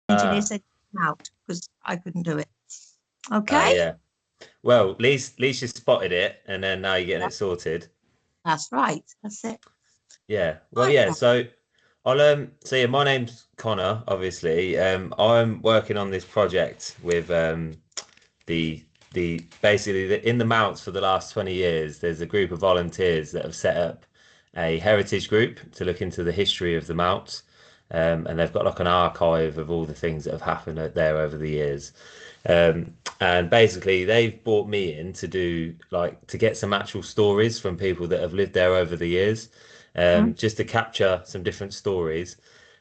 engineer Ah, said come out because I couldn't do it. Okay, yeah. Well, at least you spotted it, and then now you're getting yeah, it sorted. that's right. That's it. Yeah. Well, Right yeah. then. So yeah, my name's Connor, obviously. I'm working on this project with the basically in the mounts for the last 20 years. There's a group of volunteers that have set up a heritage group to look into the history of the mounts. And they've got like an archive of all the things that have happened there over the years. And basically, they've brought me in to do like to get some actual stories from people that have lived there over the years, Mm. just to capture some different stories.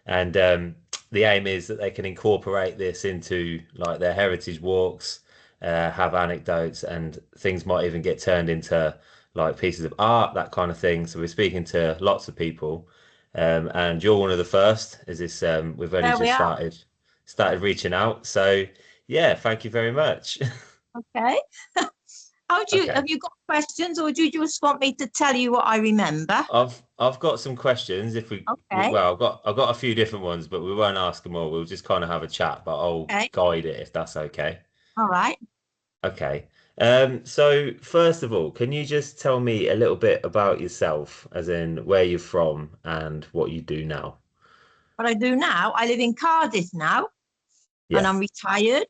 And the aim is that they can incorporate this into like their heritage walks, have anecdotes, and things might even get turned into like pieces of art, that kind of thing. So we're speaking to lots of people, and you're one of the first. Is this? We've only There we just are. started reaching out. So yeah, thank you very much. Okay. How do you Okay. have you got questions or do you just want me to tell you what I remember? I've got some questions. Okay. Well, I've got a few different ones, but we won't ask them all. We'll just kind of have a chat, but I'll Okay. guide it if that's okay. All right. Okay. So first of all, can you just tell me a little bit about yourself, as in where you're from and what you do now? What I do now, I live in Cardiff now and Yeah. I'm retired.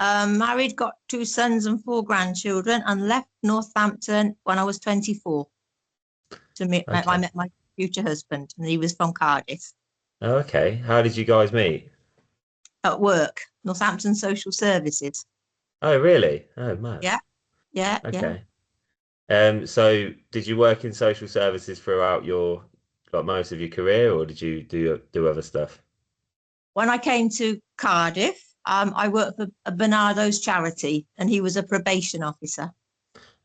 Married, got two sons and four grandchildren, and left Northampton when I was 24 to meet. I Okay. met my future husband, and he was from Cardiff Okay. How did you guys meet? at work, Northampton Social Services. Oh, really? Oh, mad. Yeah, yeah, yeah. Okay. So did you work in social services throughout your like most of your career, or did you do other stuff? When I came to Cardiff, I worked for a Bernardo's charity, and he was a probation officer.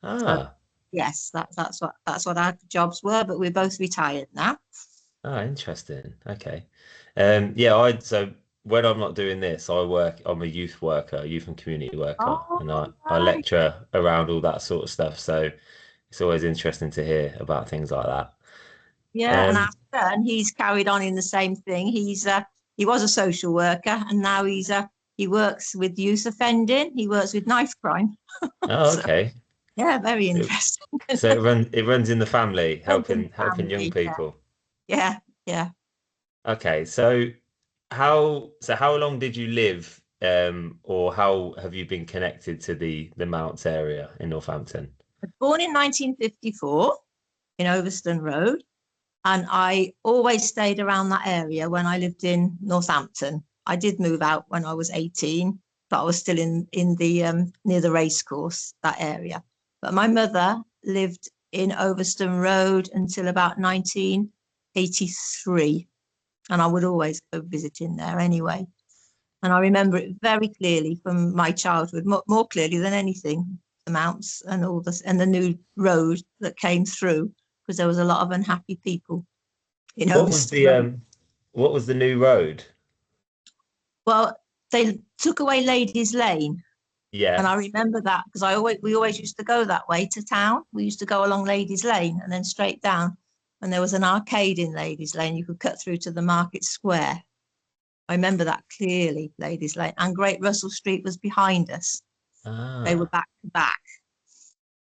So Ah, yes, that's what our jobs were. But we're both retired now. interesting. Okay. Yeah, so when I'm not doing this, I'm a youth worker, youth and community worker, and Oh, I right. lecture around all that sort of stuff. So it's always interesting to hear about things like that. Yeah, and our Um, son, he's carried on in the same thing. He was a social worker, and now he works with youth offending. He works with knife crime. oh, So okay. yeah, very It, interesting. so it runs in the family, Runs in the helping young family. Yeah, people. yeah, yeah. Okay, so how long did you live, or how have you been connected to the Mounts area in Northampton? Born in 1954 in Overstone Road, and I always stayed around that area when I lived in Northampton. I did move out when I was 18, but I was still in the near the racecourse, that area. But my mother lived in Overstone Road until about 1983, and I would always go visiting there anyway. And I remember it very clearly from my childhood, more clearly than anything, the mounts and all this and the new road that came through, because there was a lot of unhappy people in What was Overstone the Road. what was the new road? Well, they took away Ladies Lane, and Yeah. I remember that because we always used to go that way to town. We used to go along Ladies Lane and then straight down, and there was an arcade in Ladies Lane. You could cut through to the Market Square. I remember that clearly, Ladies Lane, and Great Russell Street was behind us. They were Ah. back to back,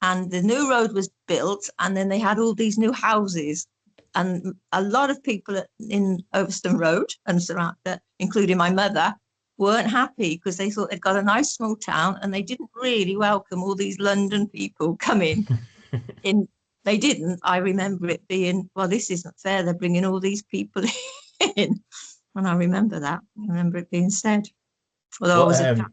and the new road was built, and then they had all these new houses, and a lot of people in Overstone Road and surround that, including my mother, weren't happy because they thought they'd got a nice small town and they didn't really welcome all these London people coming in. They didn't. I remember it being, well, this isn't fair. They're bringing all these people in. And I remember that. I remember it being said. Although I What was a child.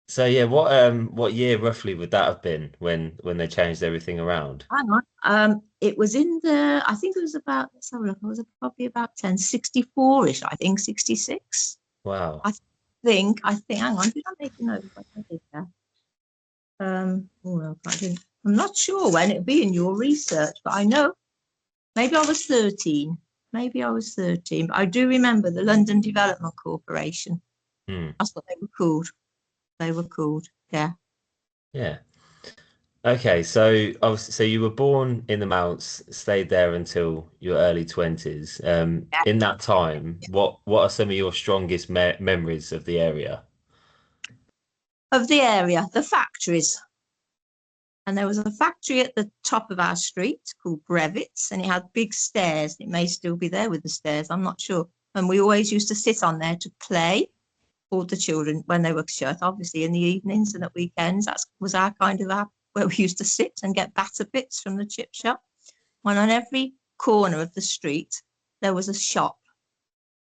so yeah, what year roughly would that have been when they changed everything around? Hang on. It was in I think it was about, let's have a look, it was probably about 1064-ish, I think, 66. Wow. I hang on, did I make a note of what I did there? Oh, no, I didn't. I'm not sure when it'd be in your research, but I know maybe I was 13. Maybe I was 13, but I do remember the London Development Corporation. Hmm. That's what they were called. They were called, yeah. Yeah. Okay, so obviously, so you were born in the Mounts, stayed there until your early 20s. Yeah. In that time, what are some of your strongest memories of the area? Of the area, the factories. And there was a factory at the top of our street called Brevitts, and it had big stairs. It may still be there with the stairs, I'm not sure. And we always used to sit on there to play, all the children, when they were shut, obviously in the evenings and at weekends. That was our kind of our where we used to sit and get batter bits from the chip shop. And on every corner of the street, there was a shop.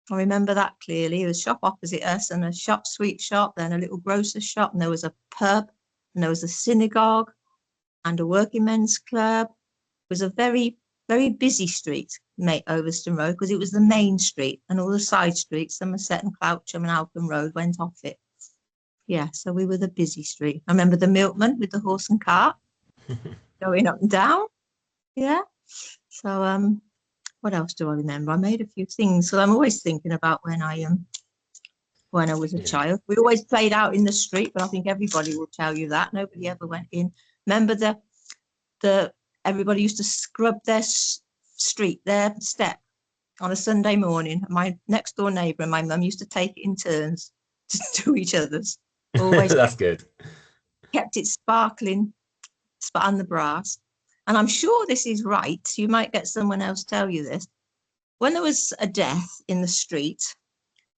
I remember that clearly. There was a shop opposite us and a shop, sweet shop, then a little grocer's shop, and there was a pub, and there was a synagogue and a working men's club. It was a very, very busy street, mate, Overstone Road, because it was the main street, and all the side streets, Somerset and Cloucham and Alcombe Road, went off it. Yeah, so we were the busy street. I remember the milkman with the horse and cart going up and down. Yeah. So what else do I remember? I made a few things. So I'm always thinking about when I was a Yeah. child. We always played out in the street, but I think everybody will tell you that. Nobody ever went in. Remember the everybody used to scrub their street, their step on a Sunday morning. My next door neighbour and my mum used to take it in turns to do each other's. Always That's good. kept it sparkling on the brass. And I'm sure this is right. You might get someone else tell you this. When there was a death in the street,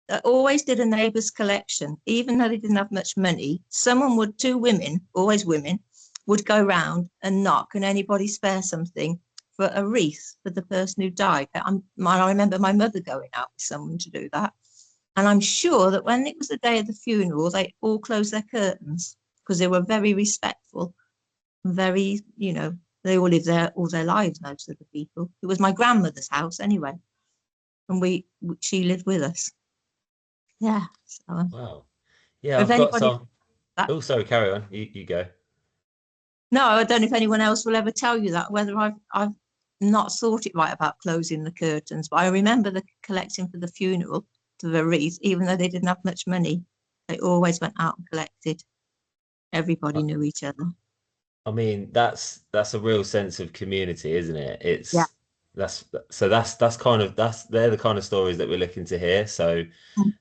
they always did a neighbours collection, even though they didn't have much money. Someone would, two women, always women, would go round and knock, and anybody spare something for a wreath for the person who died. I remember my mother going out with someone to do that. And I'm sure that when it was the day of the funeral, they all closed their curtains because they were very respectful, very, they all lived there all their lives, most of the people. It was my grandmother's house anyway, and she lived with us. Yeah. So Wow. Yeah, if I've got anybody some. that Oh, sorry, carry on. You go. no, I don't know if anyone else will ever tell you that, whether I've not thought it right about closing the curtains, but I remember the collecting for the funeral, to the wreath, even though they didn't have much money, they always went out and collected. Everybody knew each other. I mean, that's a real sense of community, isn't it? Yeah. That's kind of that's they're the kind of stories that we're looking to hear. So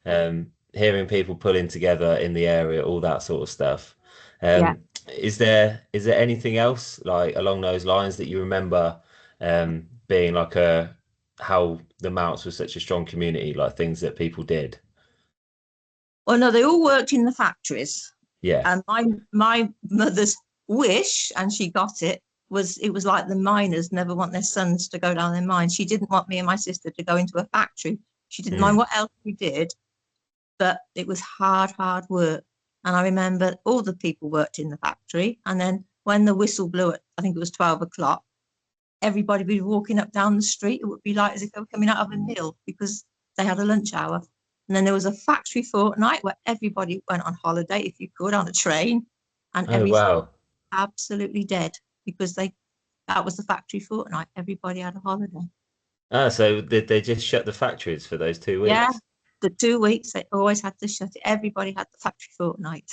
Mm. hearing people pulling together in the area, all that sort of stuff. Yeah. Is there anything else like along those lines that you remember being like a how the Mounts was such a strong community, like things that people did? Well, no, they all worked in the factories. Yeah. And my mother's wish, and she got it, was it was like the miners never want their sons to go down their mines. She didn't want me and my sister to go into a factory. She didn't mind Mm. what else we did, but it was hard, hard work. And I remember all the people worked in the factory. And then when the whistle blew at, I think it was 12 o'clock, everybody would be walking up down the street. It would be like as if they were coming out of a mill because they had a lunch hour. And then there was a factory fortnight where everybody went on holiday, if you could, on a train, and Oh everything wow. was absolutely dead because that was the factory fortnight. Everybody had a holiday. Ah, so did they just shut the factories for those two Yeah, weeks? the 2 weeks they always had to shut it. Everybody had the factory fortnight.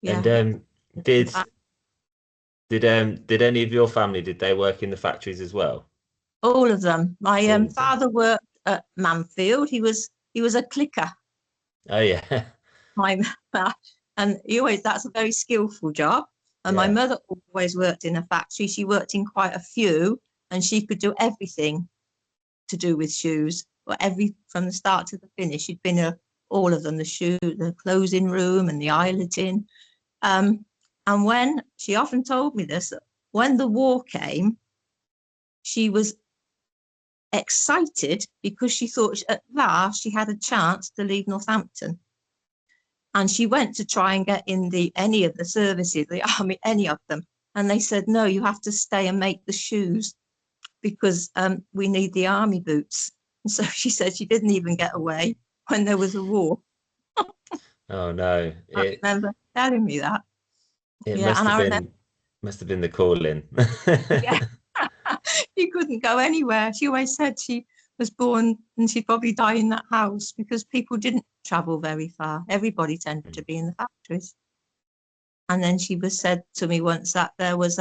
And Yeah, in did fact, did any of your family did they work in the factories as well? all of them. My All of them. father worked at Manfield. He was a clicker. Oh yeah. My and he always that's a very skillful job. And my Yeah. mother always worked in a factory. She worked in quite a few, and she could do everything to do with shoes. Or every from the start to the finish, she'd been all of them: the closing room, and the eyeleting. Um, and when she often told me this, when the war came, she was excited because she thought at last she had a chance to leave Northampton. And she went to try and get in any of the services, the army, any of them. And they said, no, you have to stay and make the shoes because we need the army boots. And so she said she didn't even get away when there was a war. Oh no. I remember telling me that. It Yeah, and I remember, must have been the calling. yeah, she couldn't go anywhere. She always said she was born and she'd probably die in that house because people didn't travel very far. Everybody tended to be in the factories. And then she was said to me once that there was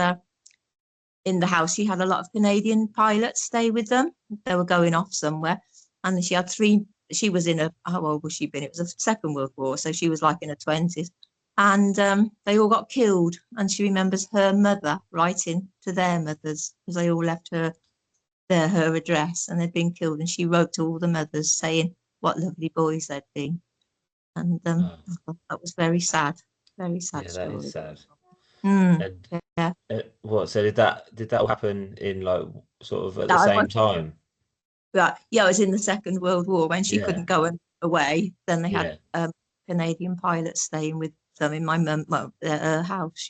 in the house, she had a lot of Canadian pilots stay with them. They were going off somewhere. And she had three, she was in a, how old was she been? It was the Second World War. So she was like in her 20s. And they all got killed. And she remembers her mother writing to their mothers because they all left her her address and they'd been killed. And she wrote to all the mothers saying what lovely boys they'd been. And Oh, I thought that was very sad yeah, that is story. sad. Mm, And yeah. what? So did that all happen in like sort of at the That same was, time? but yeah, it was in the Second World War when she Yeah, couldn't go away. Then they had yeah. Canadian pilots staying with them in my mum, well, their house.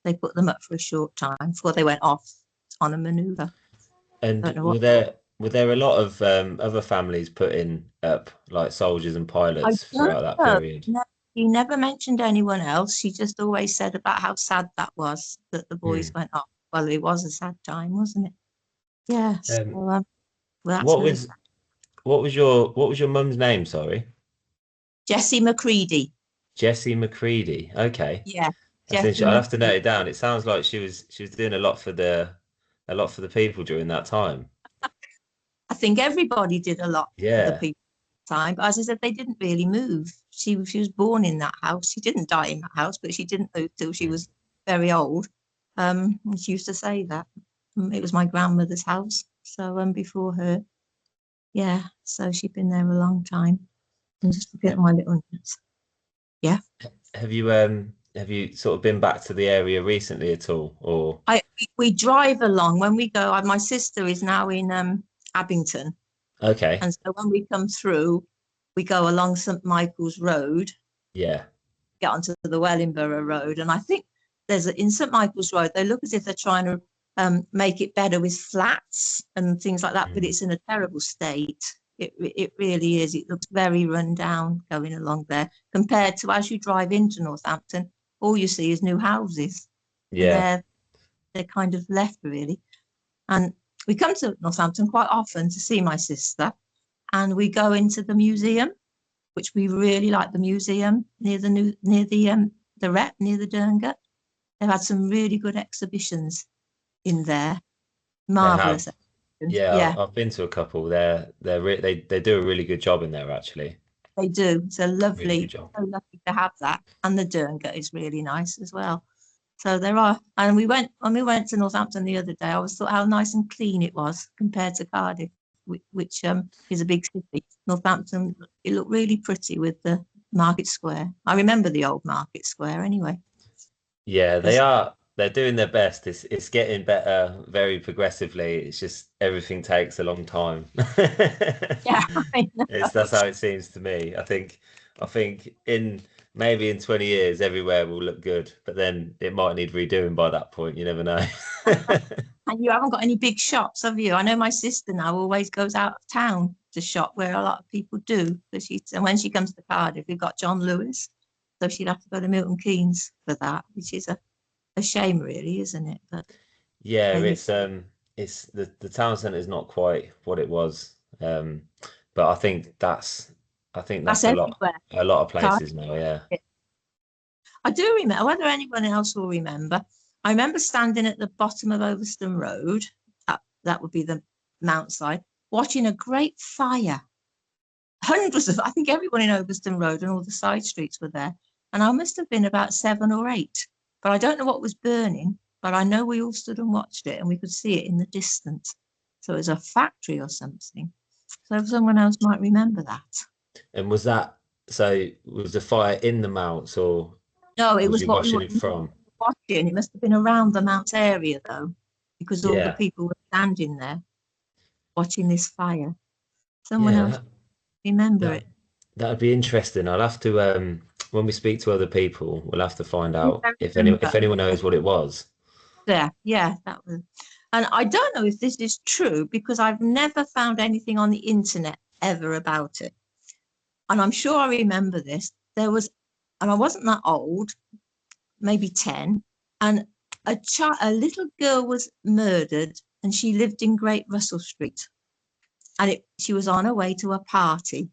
They put them up for a short time before they went off on a manoeuvre. And Don't know were what. there a lot of other families putting up like soldiers and I pilots don't throughout that know. period? No, he never mentioned anyone else. She just always said about how sad that was that the boys Hmm. went off. Well, it was a sad time, wasn't it? Yeah. So, Um, well, that's what very was sad. what was your mum's name? Sorry, Jessie McCready. Jessie McCready. Okay, Yeah, that's Jessie interesting. I'll have to note McCready. it down. It sounds like she was doing a lot for the people during that time. I think everybody did a lot for the Yeah. people at the time, but as I said, they didn't really move. She was born in that house. She didn't die in that house, but she didn't move till she Hmm. was very old. And she used to say that it was my grandmother's house. So before her, yeah. So she'd been there a long time. I'm just looking Uh, at my little notes. Yeah. Have you sort of been back to the area recently at all, or We drive along when we go. My sister is now in Abington, okay? and so when we come through, we go along St Michael's Road, Yeah. get onto the Wellingborough Road, and I think in St Michael's Road they look as if they're trying to make it better with flats and things like that, but Mm. it's in a terrible state. It really is. It looks very run down going along there compared to as you drive into Northampton, all you see is new houses, and Yeah. they're kind of left really. And we come to Northampton quite often to see my sister, and we go into the museum, which we really like the museum near the rep near the Dernget. They've had some really good exhibitions in there, They have. marvelous exhibitions. Yeah, I've, Yeah, I've been to a couple. They do a really good job in there actually. they do. It's a Really good lovely, job. so lucky to have that, and the Dernget is really nice as well. So there are, and when we went to Northampton the other day, I was thought how nice and clean it was compared to Cardiff, which is a big city. Northampton, it looked really pretty with the Market Square. I remember the old Market Square anyway. Yeah, they Because are. They're doing their best. It's getting better very progressively. It's just everything takes a long time. yeah, I know. That's how it seems to me. I think in maybe in 20 years everywhere will look good, but then it might need redoing by that point. You never know. And you haven't got any big shops, have you? I know my sister now always goes out of town to shop where a lot of people do. And when she comes to Cardiff, we've got John Lewis, so she'd have to go to Milton Keynes for that, which is a shame, really, isn't it? But Yeah, there you it's the town centre is not quite what it was. But I think that's that's a lot everywhere. a lot of Cardiff. places now, yeah. I do remember, whether anyone else will remember, I remember standing at the bottom of Overstone Road, that would be the Mount side, watching a great fire. Hundreds of, I think everyone in Overstone Road and all the side streets were there. And I must have been about 7 or 8, but I don't know what was burning, but I know we all stood and watched it and we could see it in the distance. So it was a factory or something. So someone else might remember that. And was the fire in the mounts or No, it was was you what we watching were it from? watching. It must have been around the Mount area though, because all the Yeah. people were standing there watching this fire. Someone Yeah, else remember that it. that'd be interesting. I'll have to when we speak to other people, we'll have to find It's out very if younger. anyone knows what it was. Yeah, that was. And I don't know if this is true because I've never found anything on the internet ever about it. And I'm sure I remember this. And I wasn't that old, maybe 10, and a little girl was murdered, and she lived in Great Russell Street, and she was on her way to a party,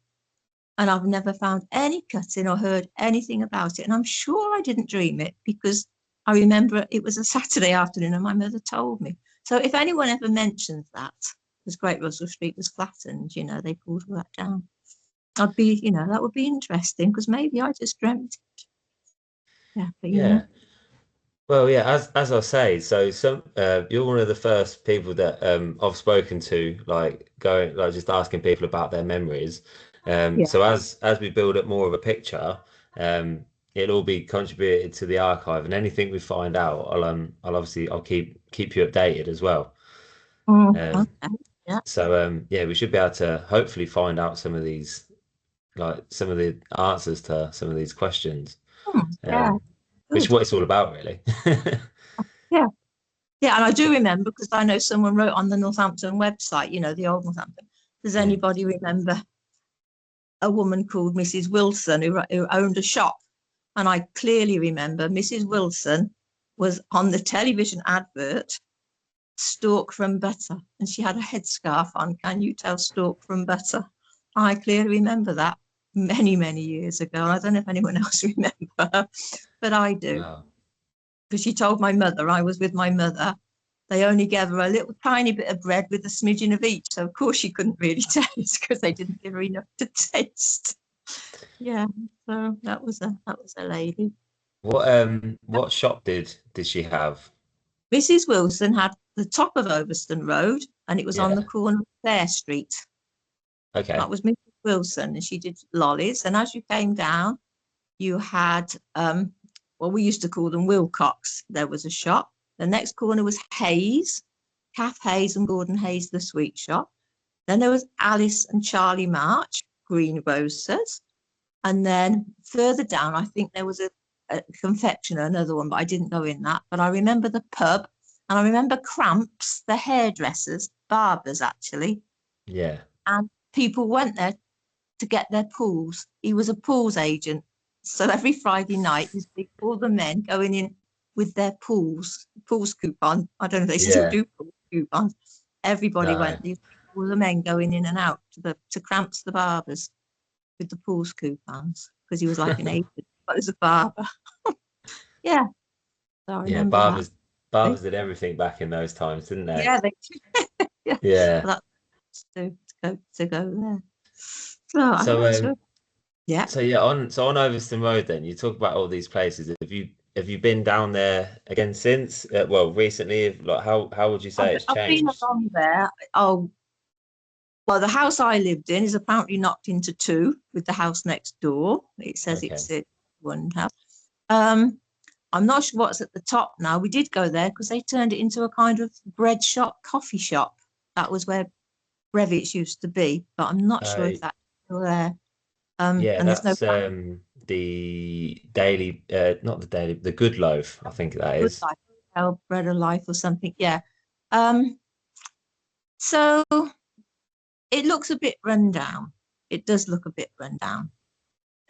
And I've never found any cutting or heard anything about it. And I'm sure I didn't dream it, because I remember it was a Saturday afternoon and my mother told me. So if anyone ever mentions that, because Great Russell Street was flattened, they pulled all that down, I'd be, that would be interesting, because maybe I just dreamt it. Yeah, but Yeah. Well, yeah, as I say, so you're one of the first people that I've spoken to, like going like just asking people about their memories. yeah. So as we build up more of a picture, it'll all be contributed to the archive, and anything we find out, I'll obviously I'll keep you updated as well. Um, Okay. Yeah. yeah, we should be able to hopefully find out some of the answers to some of these questions, Yeah. which is Good. what it's all about, really. Yeah. Yeah. And I do remember, because I know someone wrote on the Northampton website, the old Northampton. Does Mm. anybody remember a woman called Mrs. Wilson who owned a shop? And I clearly remember Mrs. Wilson was on the television advert, Stalk from Butter, and she had a headscarf on. Can you tell Stalk from Butter? I clearly remember that many, many years ago. I don't know if anyone else remember, but I do. Wow. Because she told my mother, I was with my mother, they only gave her a little tiny bit of bread with a smidgen of each. So of course she couldn't really taste, because they didn't give her enough to taste. Yeah, so that was a lady. What shop did she have? Mrs. Wilson had the top of Overstone Road, and it was on the Yeah. corner of Fair Street. That Okay. was Mrs. Wilson, and she did lollies. And as you came down, you had well, we used to call them Wilcox. There was a shop. The next corner was Hayes, Kath Hayes and Gordon Hayes, the sweet shop. Then there was Alice and Charlie March, greengrocers. And then further down, I think there was a confectioner, another one, but I didn't go in that. But I remember the pub, and I remember Cramps, the hairdressers, barbers actually. Yeah. And people went there to get their pools. He was a pools agent. So every Friday night, there's all the men going in with their pools coupon. I don't know if they still Yeah. do pools coupons. Everybody No. went, all the men going in and out to Cramps the barbers with the pools coupons, because he was like an agent, but as a barber. Yeah, so I Yeah, remember that. barbers did everything back in those times, didn't they? Yeah, they yeah. Yeah. Well, that's to go there. So I So so yeah. yeah, on Overstone Road then, you talk about all these places. Have you been down there again since? Well, recently, like how would you I've, say it's I've been changed? along there. Oh, well, the house I lived in is apparently knocked into two with the house next door. It says Okay. it's one house. Um, I'm not sure what's at the top now. We did go there because they turned it into a kind of bread shop, coffee shop. That was where Brevit's used to be, but I'm not sure Uh, if that's still there. yeah, And there's no that's the daily, not the daily, the Good Loaf, I think that good is. life, bread of life or something. Yeah. Um, so it looks a bit run down. It does look a bit run down.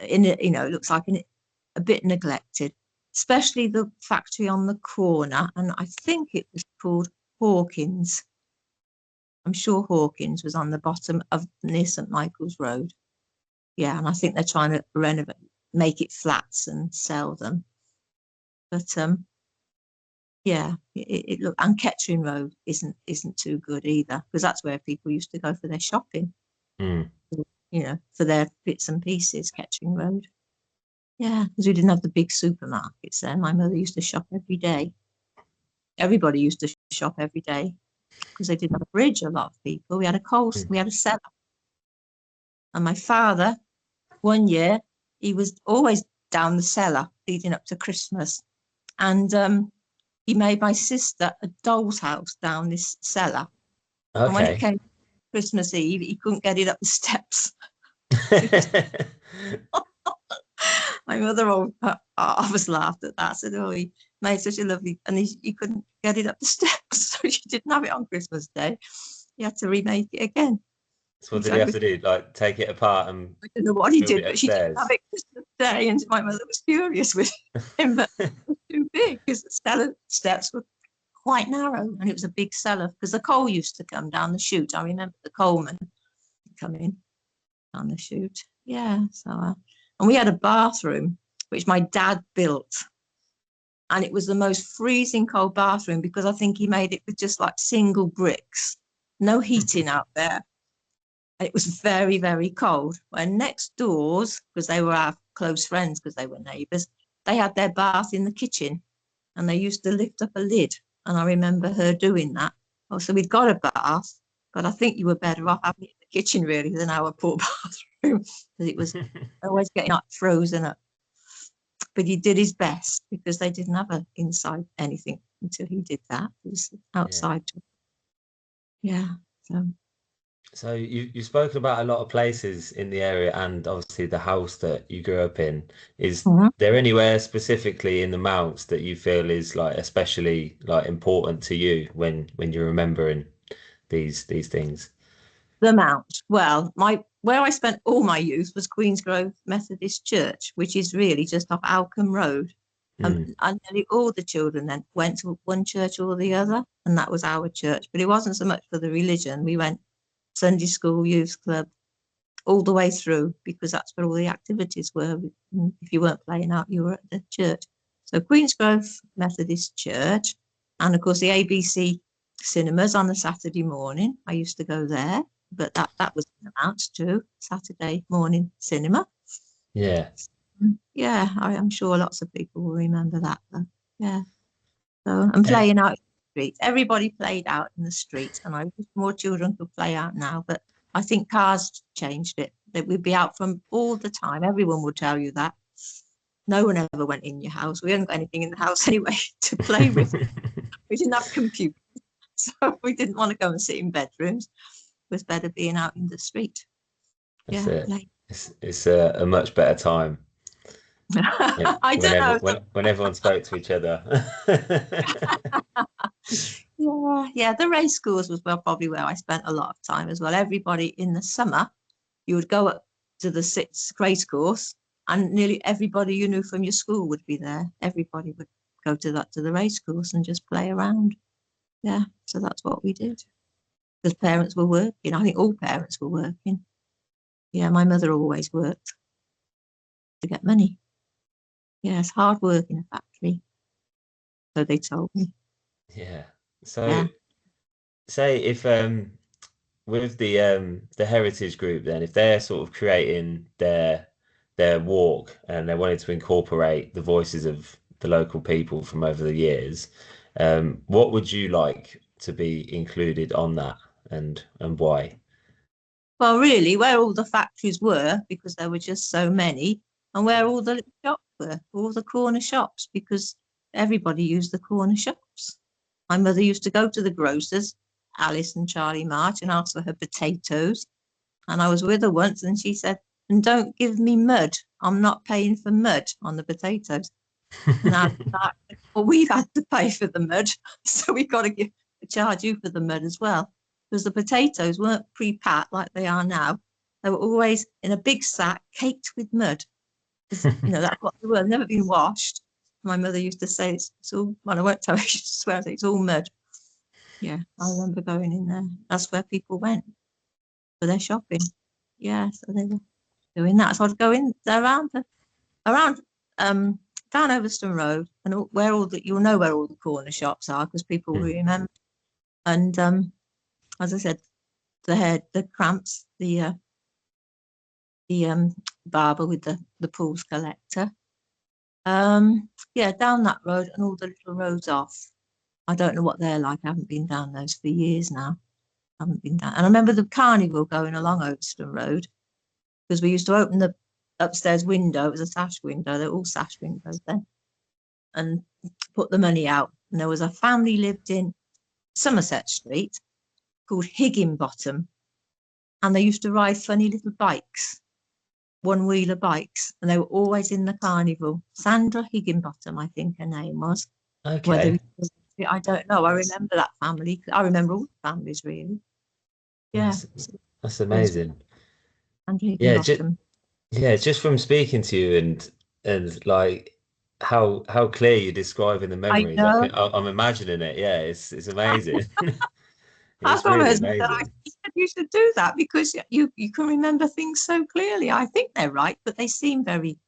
It looks like a bit neglected, especially the factory on the corner. And I think it was called Hawkins. I'm sure Hawkins was on the bottom of near St Michael's Road. Yeah, and I think they're trying to renovate, make it flats and sell them. But yeah, it look, and Kettering Road isn't too good either, because that's where people used to go for their shopping. Mm. For their bits and pieces. Kettering Road. Yeah, because we didn't have the big supermarkets there. My mother used to shop every day. Everybody used to shop every day because they didn't have a fridge. A lot of people. Mm. We had a cellar, and my father, one year, he was always down the cellar leading up to Christmas, and he made my sister a doll's house down this cellar. And when it Okay. came Christmas Eve, he couldn't get it up the steps. My mother always laughed at that. Said, "Oh, he made such a lovely," and he couldn't get it up the steps, so she didn't have it on Christmas Day. He had to remake it again, So what which did I he have to do? Like take it apart and don't know what he build did, it but she didn't have upstairs? it Christmas Day, and my mother was furious with him. But it was too big because the cellar steps were quite narrow, and it was a big cellar because the coal used to come down the chute. I remember the coalman come in down the chute. Yeah. So, and we had a bathroom which my dad built, and it was the most freezing cold bathroom because I think he made it with just like single bricks, no heating out there. And it was very, very cold. When next doors, because they were our close friends, because they were neighbours, they had their bath in the kitchen, and they used to lift up a lid. And I remember her doing that. Oh, so we'd got a bath, but I think you were better off having it in the kitchen really than our poor bathroom, because it was always getting like frozen up. But he did his best because they didn't have a inside anything until he did that. It was Yeah. outside. Yeah. So So you've spoken about a lot of places in the area and obviously the house that you grew up in. Is mhm. there anywhere specifically in the Mounts that you feel is like especially like important to you when you're remembering these things? The Mount. Well, my where I spent all my youth was Queensgrove Methodist Church, which is really just off Alcombe Road. Mm, And nearly all the children then went to one church or the other, and that was our church. But it wasn't so much for the religion. We went Sunday school, youth club, all the way through because that's where all the activities were. If you weren't playing out, you were at the church. So Queensgrove Methodist Church, and of course the ABC cinemas on a Saturday morning. I used to go there, but that was an amount too. Saturday morning cinema. yeah. Yeah, I am sure lots of people will remember that. Though. Yeah. So and Eh, playing out in the streets. Everybody played out in the streets, and I wish more children could play out now. But I think cars changed it. That we'd be out from all the time. Everyone would tell you that. No one ever went in your house. We hadn't got anything in the house anyway to play with. We didn't have computers, so we didn't want to go and sit in bedrooms. It was better being out in the street. That's Yeah, it. play. It's a much better time. Yeah, I don't whenever know. when everyone spoke to each other. Yeah. The race course was probably where I spent a lot of time as well. Everybody in the summer, you would go up to the sixth race course, and nearly everybody you knew from your school would be there. Everybody would go to the race course and just play around. Yeah, so that's what we did because parents were working. I think all parents were working. Yeah, my mother always worked to get money. Yeah, it's hard work in a factory. So they told me. Yeah. So Yeah. say if with the heritage group then if they're sort of creating their walk and they wanted to incorporate the voices of the local people from over the years, what would you like to be included on that and why? Well, really, where all the factories were, because there were just so many, and where all the little shops were, all the corner shops, because everybody used the corner shops. My mother used to go to the grocers, Alice and Charlie March, and ask for her potatoes. And I was with her once, and she said, "And don't give me mud. I'm not paying for mud on the potatoes." And I was like, "Well, we've had to pay for the mud, so we've got to charge you for the mud as well." Because the potatoes weren't pre-packed like they are now. They were always in a big sack, caked with mud. Because, that's what they were, never been washed. My mother used to say, it's all, well, I won't tell you, she used to swear, it's all mud. Yeah, I remember going in there. That's where people went for their shopping. Yeah, so they were doing that. So I'd go in around down Overstone Road, and where all the you'll know where all the corner shops are because people will Mm. remember. And as I said, the cramps, the barber with the pools collector. Yeah, down that road and all the little roads off. I don't know what they're like. I haven't been down those for years now. I haven't been down. And I remember the carnival going along Overstone Road because we used to open the upstairs window. It was a sash window. They're all sash windows then, and put the money out. And there was a family lived in Somerset Street called Higginbottom, and they used to ride funny little bikes, one-wheeler bikes, and they were always in the carnival. Sandra Higginbottom, I think her name was. Whether Okay. I don't know. I remember that family. I remember all the families really. Yeah, That's, so that's those amazing. and Yeah, just Higginbottom. yeah, just from speaking to you and like how clear you're describing the I memories, know. I'm imagining it. Yeah, it's amazing. It I've was got a really husband that amazing. he said you should do that because you can remember things so clearly. I think they're right, but they seem very,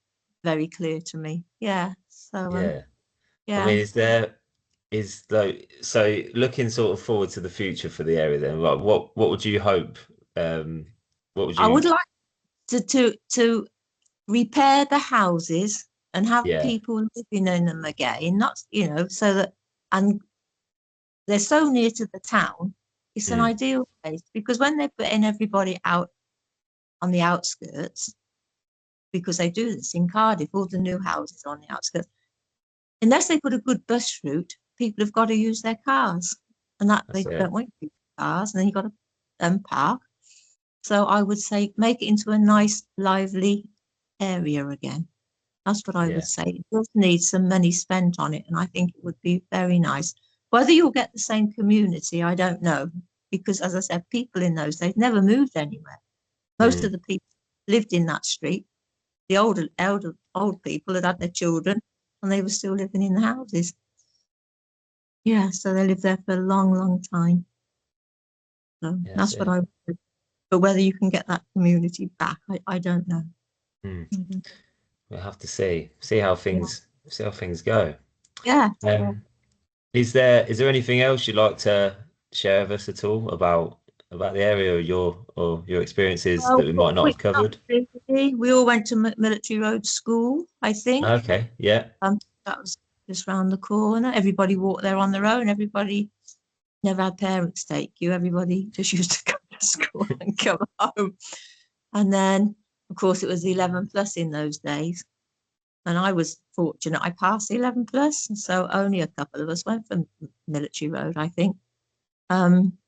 very clear to me. Yeah. So Yeah. I yeah. mean, is like so looking sort of forward to the future for the area then, like what would you hope? Um, what would I would you? like to repair the houses and have Yeah. people living in them again. Not, so that, and they're so near to the town. It's an Mm, ideal place because when they're putting everybody out on the outskirts, because they do this in Cardiff, all the new houses on the outskirts, unless they put a good bus route, people have got to use their cars, and that that's they don't it. want to use cars, and then you've got to park. So I would say make it into a nice, lively area again. That's what I would Yeah. say. It does need some money spent on it, and I think it would be very nice. Whether you'll get the same community, I don't know, because as I said, people in those days never moved anywhere. Most of Mm, the people lived in that street. The old people had their children, and they were still living in the houses. Yeah, so they lived there for a long, long time. So yeah, that's that's what it. I would do. But whether you can get that community back, I don't know. Mm. Mhm. We'll have to see how Yeah, things go. yeah, yeah. Um, is there anything else you'd like to share with us at all about the area or your experiences that Well, we might not we have not covered? really. We all went to Military Road School, I think. Okay, yeah, That was just round the corner. Everybody walked there on their own. Everybody never had parents take you. Everybody just used to go to school and come home. And then, of course, it was the 11 plus in those days. And I was fortunate. I passed the 11 plus, and so only a couple of us went from Military Road, I think. Um,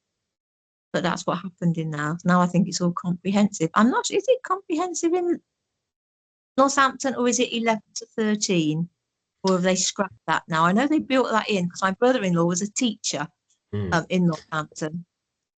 but that's what happened in now. Now I think it's all comprehensive. I'm not sure, is it comprehensive in Northampton or is it 11 to 13? Or have they scrapped that now? I know they built that in because my brother-in-law was a teacher mm, in Northampton.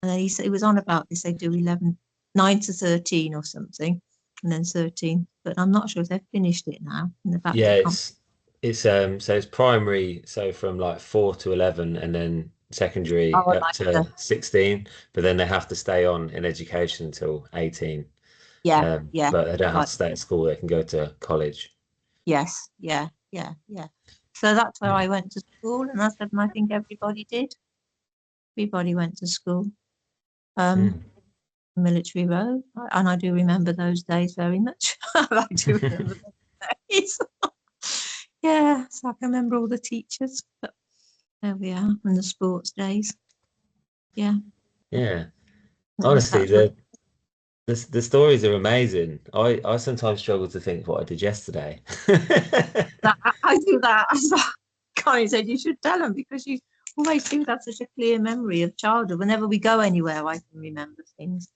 And then he was on about this. They do 11, 9 to 13 or something, and then 13. But I'm not sure if they've finished it now and they're back yeah. to It's primary, so from like 4 to 11, and then secondary oh, up like to 16. But then they have to stay on in education until 18. yeah, yeah, But they don't have right, to stay at school. They can go to college. yes, yeah, yeah, yeah. So that's where Mm, I went to school, and that's what I think everybody did. Everybody went to school. Um, mm. Military Road, and I do remember those days very much. I do remember those days. Yeah, so I can remember all the teachers. But there we are, and the sports days. Yeah, Yeah, that was honestly, that's what the stories are amazing. I sometimes struggle to think what I did yesterday. I do that. Connie said you should tell them because you always do have such a clear memory of childhood. Whenever we go anywhere, I can remember things.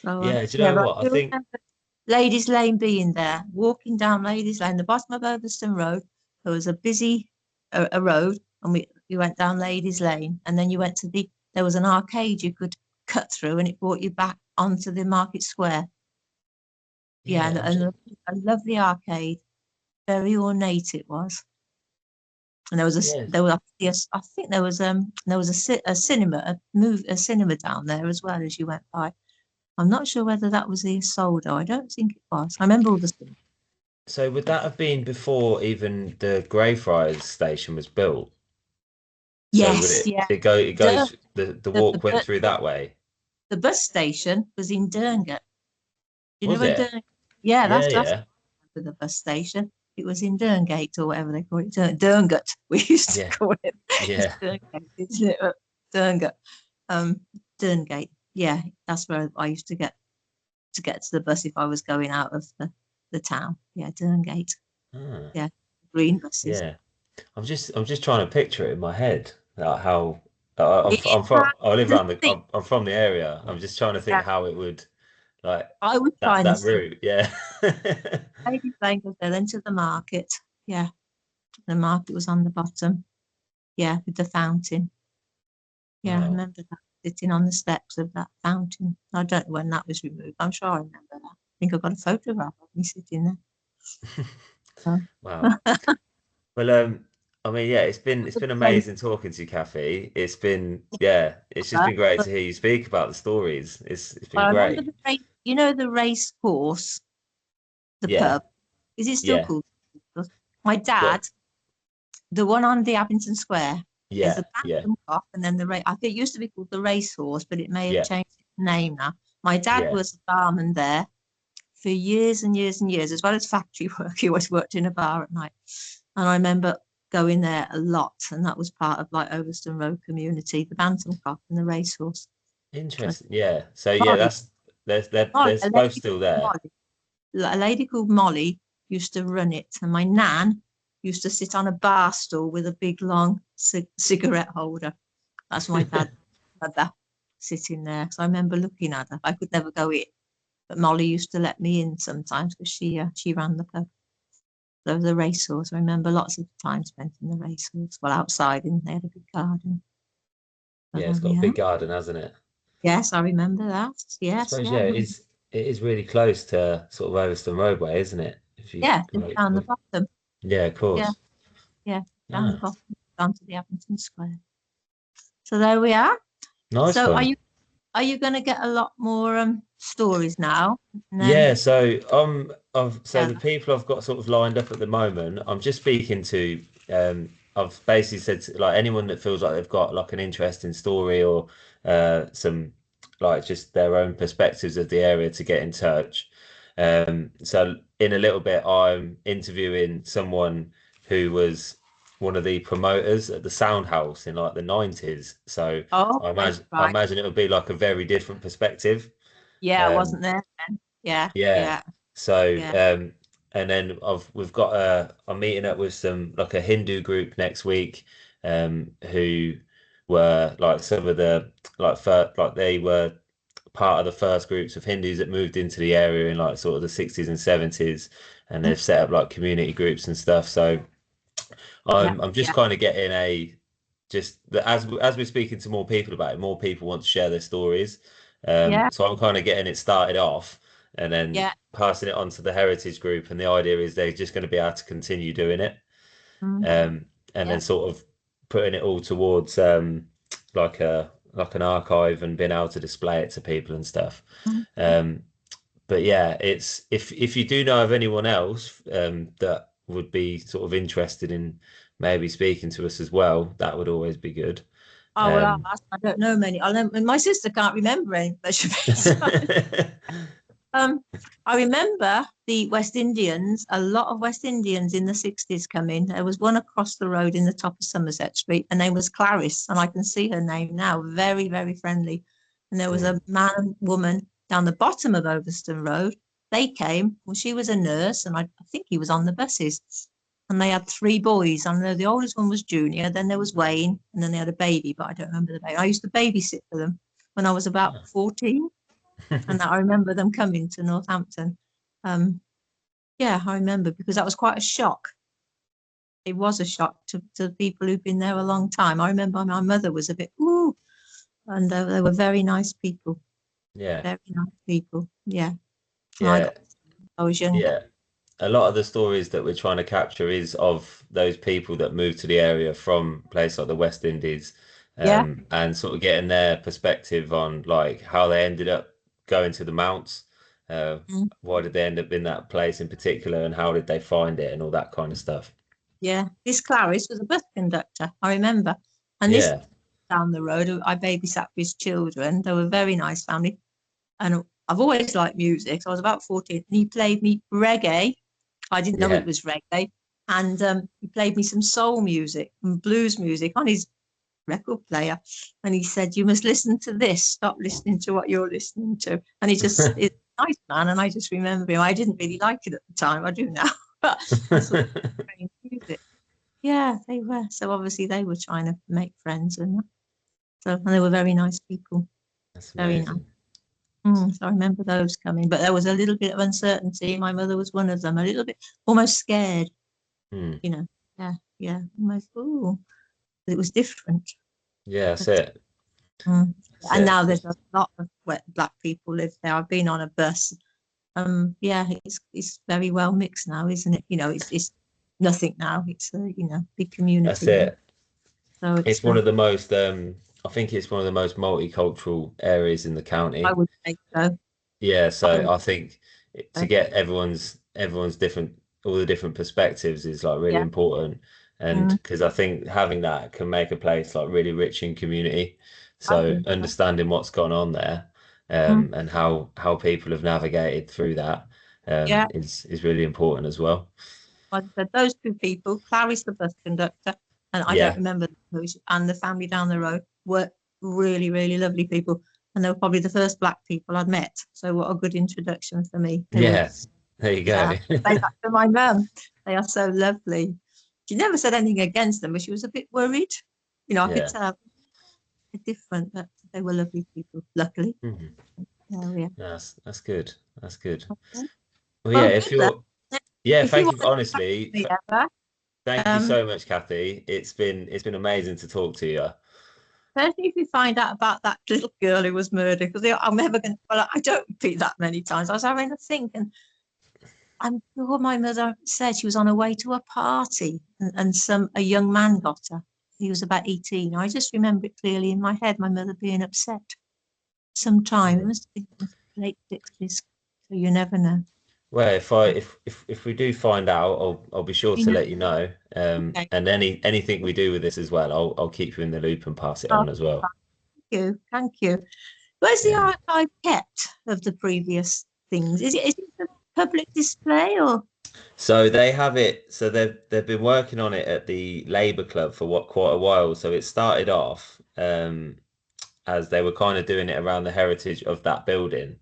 So Yeah, do you yeah, know but what? I I do think remember Ladies Lane being there, walking down Ladies Lane, the bottom of Overstone Road. There was a busy a road, and we went down Ladies Lane, and then you went to there was an arcade you could cut through, and it brought you back onto the Market Square. Yeah, yeah, and a lovely arcade, very ornate it was. And yeah, there was yes, I think there was a cinema a cinema down there as well as you went by. I'm not sure whether that was the Soldo. I don't think it was. I remember all the cinemas. So would that have been before even the Greyfriars station was built? So would Yes, it yeah. it go it Dur- goes the the, walk the, went bu- through that way? the bus station was in Durngat. You know Was where it? Durngat? Yeah, Yeah, that's yeah, the bus station. It was in Derngate or whatever they call it. Durngat. We used to yeah, call it. It's yeah. Derngate, isn't it? Durngat. Um, Derngate. Yeah, that's where I used to get to the bus if I was going out of the town. Yeah, Derngate. Ah, Yeah, green buses. yeah. I'm just trying to picture it in my head. How It is hard I live to around the think. I'm from the area. I'm just trying to think Yeah, how it would like I was that trying to that think. route. Yeah. Lady Flame goes there, then to the market. Yeah, the market was on the bottom. Yeah, with the fountain. Yeah, I Wow. remember that sitting on the steps of that fountain. I don't know when that was removed. I'm sure I remember that. I think I've got a photograph of me sitting there. So, Wow. Well, I mean, yeah, it's been amazing talking to you, Cathy. It's just been great But to hear you speak about the stories. It's been I remember great. the race, you know, the race course, the Yeah, pub. Is it still yeah. called? My What? dad, the one on the Abington Square, there's Yeah, a yeah, Bantam Cock, and then the race. I think it used to be called the Racehorse, but it may have yeah, changed its name now. My dad yeah. was a barman there for years and years and years, as well as factory work. He always worked in a bar at night, and I remember going there a lot, and that was part of like Overstone Road community, the Bantam Cock and the Racehorse. So Interesting. Yeah. So yeah, Molly, that's they're Molly, they're both still there. A lady called Molly used to run it, and my nan used to sit on a bar stool with a big long cigarette holder. That's my dad had that sitting there. So I remember looking at her. I could never go in, but Molly used to let me in sometimes because she ran the pub. So the racehorse. I remember lots of time spent in the racehorse. Well, outside, and they had a big garden. So Yeah, it's there got we a are. big garden, hasn't it? Yes, I remember that. I Yes, suppose, yeah, yeah, it is really close to sort of Overstone Roadway, isn't it? If you yeah, just like, down the bottom. yeah, of Yeah, course. yeah, down the Ah, bottom, down to the Abington Square. So there we are. nice So one. are you going to get a lot more stories now? And then Yeah, so so yeah, the people I've got sort of lined up at the moment, I'm just speaking to I've basically said like anyone that feels like they've got like an interesting story or some like just their own perspectives of the area to get in touch. So in a little bit I'm interviewing someone who was one of the promoters at the Sound House in like the 90s. So oh, I okay, imagine I right. imagine it would be like a very different perspective. Yeah, I Um, wasn't there then. Yeah, yeah. yeah, So, yeah. and then we've got I'm meeting up with some like a Hindu group next week, who were like some of the like they were part of the first groups of Hindus that moved into the area in like sort of the 60s and 70s, and Mm, they've set up like community groups and stuff. So yeah, I'm just yeah, kind of getting a just that as we're speaking to more people about it, more people want to share their stories. yeah, So I'm kind of getting it started off and then yeah. passing it on to the heritage group. And the idea is they're just going to be able to continue doing it, Mm, and then yeah. sort of putting it all towards like an archive and being able to display it to people and stuff. Mm. Um, but yeah, it's if you do know of anyone else that would be sort of interested in maybe speaking to us as well, that would always be good. Oh well, Um, I don't know many. I know my sister can't remember any much of it. So, um, I remember the West Indians. A lot of West Indians in the 60s come in. There was one across the road in the top of Somerset Street. Her name was Clarice, and I can see her name now. Very, very friendly. And there was mm, a man and woman down the bottom of Overstone Road. They came. Well, she was a nurse, and I think he was on the buses. And they had three boys. I know the oldest one was Junior, then there was Wayne, and then they had a baby, but I don't remember the baby. I used to babysit for them when I was about 14, and I remember them coming to Northampton. Um, yeah, I remember because that was quite a shock. It was a shock to people who've been there a long time. I remember my mother was a bit, ooh, and they were very nice people, yeah, very nice people. Yeah, and yeah, I was younger. yeah. A lot of the stories that we're trying to capture is of those people that moved to the area from places like the West Indies, Yeah. and sort of getting their perspective on like how they ended up going to the mounts. Uh, Mm. why did they end up in that place in particular, and how did they find it, and all that kind of stuff. Yeah, this Clarice was a bus conductor, I remember. And this Yeah, down the road, I babysat for his children. They were a very nice family. And I've always liked music. So I was about 14 and he played me reggae. I didn't know it yeah. was reggae. And he played me some soul music and blues music on his record player. And he said, "You must listen to this. Stop listening to what you're listening to." And he just is a nice man. And I just remember him. I didn't really like it at the time. I do now. But I thought it was strange music. Yeah, they were. So obviously they were trying to make friends and that. So and they were very nice people. That's Very nice. amazing. So I remember those coming, but there was a little bit of uncertainty. My mother was one of them, a little bit almost scared, Hmm. you know. Yeah, yeah, almost. Ooh, it was different. Yeah, that's But, it. mm. That's And it. now there's a lot of black people live there. I've been on a bus. Yeah, it's very well mixed now, isn't it? You know, it's nothing now. It's a, you know, big That's community. it. So It's one of the most, I think it's one of the most multicultural areas in the I county. would say so. Yeah, I so would I think to say, get everyone's different, all the different perspectives is like really yeah. important. And Mm, because I think having that can make a place like really rich in community. I So think so. understanding what's gone on there, Mm, and how people have navigated through that, yeah. is really important as well. Like I said, those two people, Clarice, the bus conductor, and I don't Yeah, remember who's, and the family down the road were really, really lovely people. And they were probably the first black people I'd met. So what a good introduction for me. They were, yeah. There you go. yeah, say that to my mum. They are so lovely. She never said anything against them, but she was a bit worried. You know, I could Yeah. tell they're different, but they were lovely people, luckily. Mhm. Oh, yeah. That's good. That's good. Okay. Well, yeah, Well, if good luck. you're, yeah, If you thank want you. to come back Honestly, to me ever, thank you so much, Kathy. It's been amazing to talk to you. especially if you find out about that little girl who was murdered, because I'm never going to, well, I don't repeat that many times. I was having to think, and I'm sure my mother said she was on her way to a party, and a young man got her. He was about 18. I just remember it clearly in my head, my mother being upset sometime. It Mm. must have been late 60s. So you never know. Well, if we do find out, I'll be sure You to know, let you know. okay. And anything we do with this as well, I'll keep you in the loop and pass it Oh, on as well. thank you. Thank you. Where's the Yeah. archive kept of the previous things? Is it a public display or? So they have it. So they've been working on it at the Labour Club for what quite a while. So it started off, as they were kind of doing it around the heritage of that building,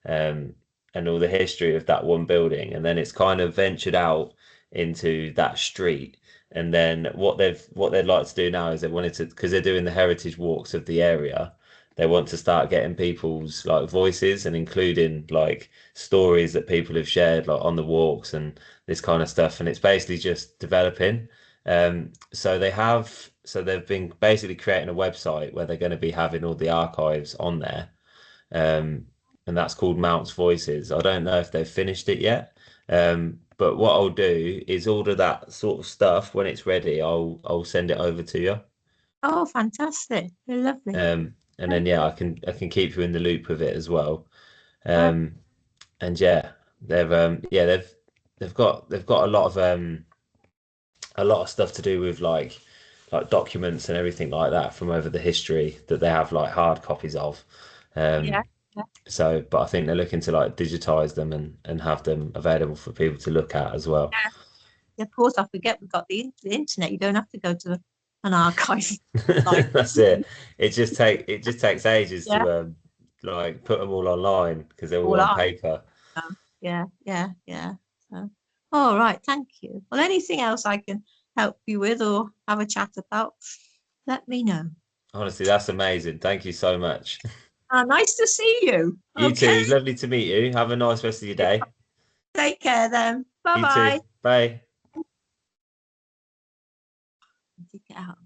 um, and all the history of that one building. And then it's kind of ventured out into that street. And then what they'd like to do now is they wanted to, because they're doing the heritage walks of the area, they want to start getting people's like voices and including like stories that people have shared like on the walks and this kind of stuff. And it's basically just developing. So they've been basically creating a website where they're going to be having all the archives on there. Um, and that's called Mounts Voices. I don't know if they've finished it yet. But what I'll do is order that sort of stuff when it's ready. I'll send it over to you. Oh, fantastic. They're lovely. And then yeah, I can keep you in the loop with it as well. Uh, Um, and yeah, they've got a lot of stuff to do with like documents and everything like that from over the history that they have like hard copies of. yeah. Um, Yeah. so, but I think they're looking to like digitize them and have them available for people to look at as well. Yeah, of course, I forget we've got the internet. You don't have to go to an archive like, That's it. It just takes ages yeah, to like put them all online because they're all all on are. paper. Yeah, yeah, yeah. So, all right, thank you. Well, anything else I can help you with or have a chat about, let me know. Honestly, that's amazing. Thank you so much. Nice to see you. You Okay, too. Lovely to meet you. Have a nice rest of your day. take care then. Bye You too. bye. Bye. Take it out.